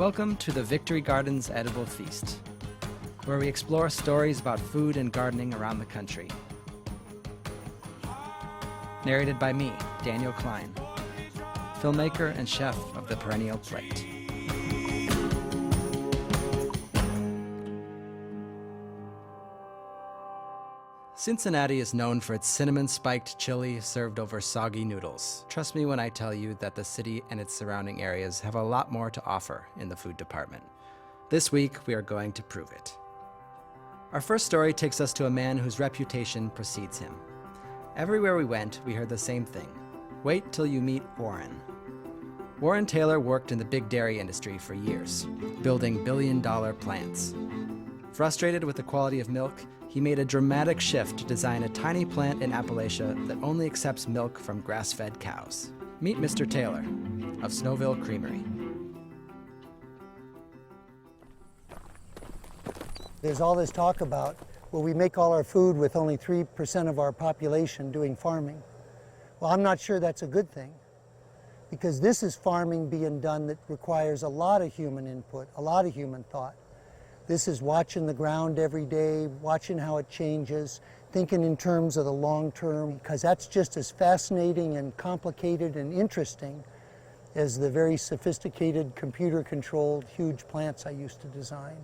Welcome to the Victory Gardens Edible Feast, where we explore stories about food and gardening around the country. Narrated by me, Daniel Klein, filmmaker and chef of the Perennial Plate. Cincinnati is known for its cinnamon-spiked chili served over soggy noodles. Trust me when I tell you that the city and its surrounding areas have a lot more to offer in the food department. This week, we are going to prove it. Our first story takes us to a man whose reputation precedes him. Everywhere we went, we heard the same thing. Wait till you meet Warren. Warren Taylor worked in the big dairy industry for years, building billion-dollar plants. Frustrated with the quality of milk, he made a dramatic shift to design a tiny plant in Appalachia that only accepts milk from grass-fed cows. Meet Mr. Taylor of Snowville Creamery. There's all this talk about, well, we make all our food with only 3% of our population doing farming. Well, I'm not sure that's a good thing, because this is farming being done that requires a lot of human input, a lot of human thought. This is watching the ground every day, watching how it changes, thinking in terms of the long term, because that's just as fascinating and complicated and interesting as the very sophisticated computer-controlled huge plants I used to design.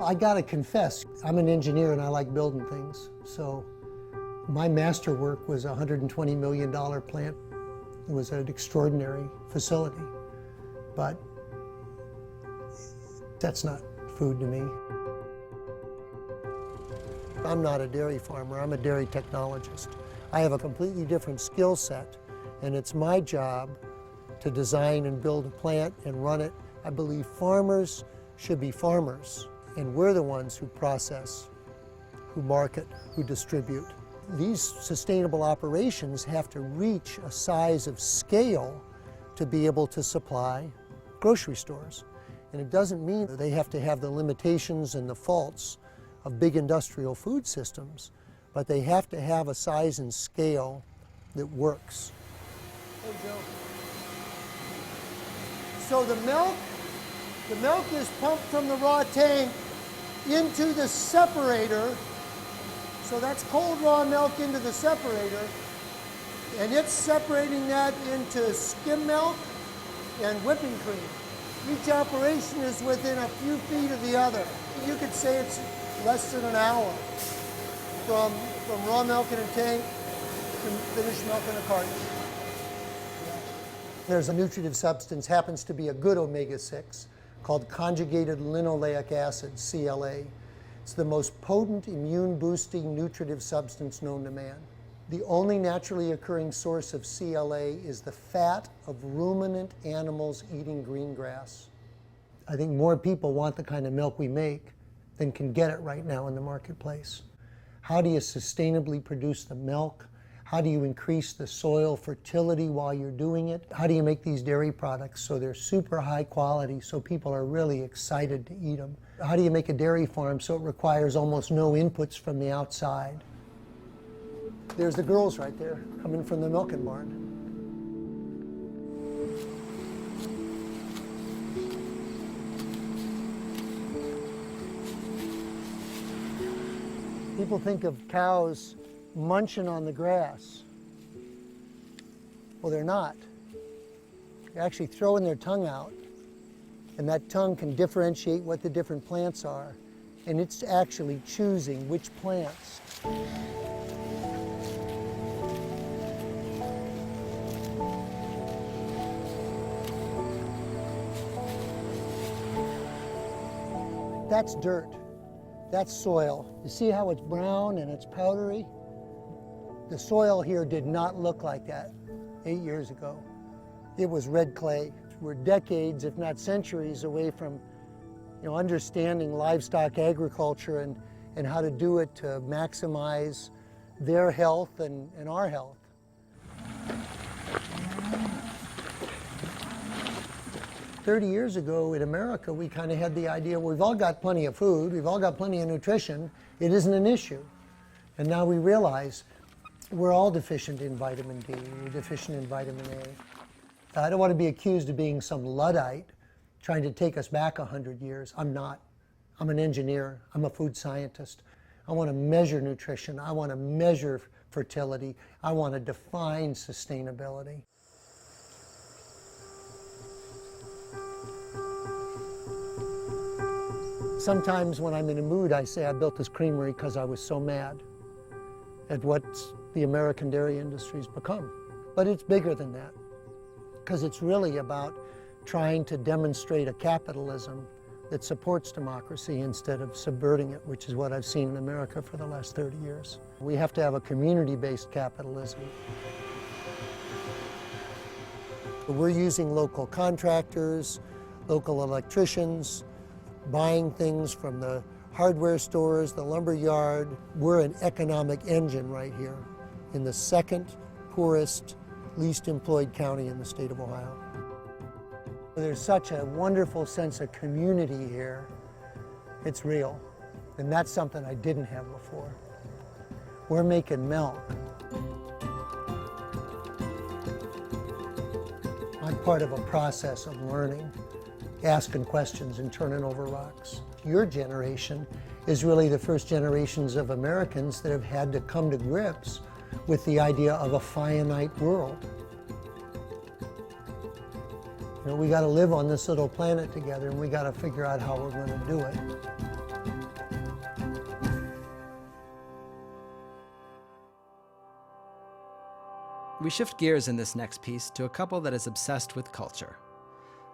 I gotta confess, I'm an engineer and I like building things. So my masterwork was a $120 million plant. It was an extraordinary facility, but that's not food to me. I'm not a dairy farmer, I'm a dairy technologist. I have a completely different skill set, and it's my job to design and build a plant and run it. I believe farmers should be farmers, and we're the ones who process, who market, who distribute. These sustainable operations have to reach a size of scale to be able to supply grocery stores. And it doesn't mean that they have to have the limitations and the faults of big industrial food systems, but they have to have a size and scale that works. Hey, Joe. So the milk is pumped from the raw tank into the separator. So that's cold raw milk into the separator, and it's separating that into skim milk and whipping cream. Each operation is within a few feet of the other. You could say it's less than an hour from raw milk in a tank to finished milk in a carton. There's a nutritive substance, happens to be a good omega-6, called conjugated linoleic acid, CLA. It's the most potent immune-boosting nutritive substance known to man. The only naturally occurring source of CLA is the fat of ruminant animals eating green grass. I think more people want the kind of milk we make than can get it right now in the marketplace. How do you sustainably produce the milk? How do you increase the soil fertility while you're doing it? How do you make these dairy products so they're super high quality so people are really excited to eat them? How do you make a dairy farm so it requires almost no inputs from the outside? There's the girls right there coming from the milking barn. People think of cows munching on the grass. Well, they're not. They're actually throwing their tongue out, and that tongue can differentiate what the different plants are, and it's actually choosing which plants. That's dirt. That's soil. You see how it's brown and it's powdery? The soil here did not look like that 8 years ago. It was red clay. We're decades, if not centuries, away from understanding livestock agriculture and how to do it to maximize their health and our health. "30 years ago in America, we kind of had the idea, we've all got plenty of food, we've all got plenty of nutrition, it isn't an issue. And now we realize We're all deficient in vitamin D. We're deficient in vitamin A. I don't want to be accused of being some Luddite trying to take us back 100 years. I'm not. I'm an engineer. I'm a food scientist. I want to measure nutrition. I want to measure fertility. I want to define sustainability. Sometimes when I'm in a mood, I say I built this creamery because I was so mad at what the American dairy industry's become. But it's bigger than that, because it's really about trying to demonstrate a capitalism that supports democracy instead of subverting it, which is what I've seen in America for the last 30 years. We have to have a community-based capitalism. We're using local contractors, local electricians, buying things from the hardware stores, the lumber yard. We're an economic engine right here in the second poorest, least employed county in the state of Ohio. There's such a wonderful sense of community here. It's real. And that's something I didn't have before. We're making milk. I'm part of a process of learning, asking questions and turning over rocks. Your generation is really the first generations of Americans that have had to come to grips with the idea of a finite world. You know, we got to live on this little planet together, and we got to figure out how we're going to do it. We shift gears in this next piece to a couple that is obsessed with culture.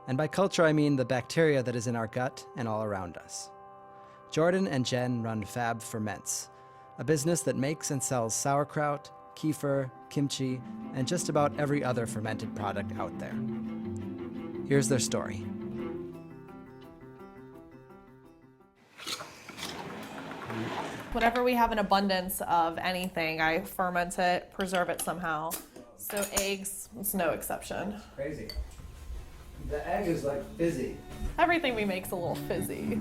And by culture, I mean the bacteria that is in our gut and all around us. Jordan and Jen run Fab Ferments, a business that makes and sells sauerkraut, kefir, kimchi, and just about every other fermented product out there. Here's their story. Whenever we have an abundance of anything, I ferment it, preserve it somehow. So eggs, it's no exception. Crazy. The egg is like fizzy. Everything we make is a little fizzy.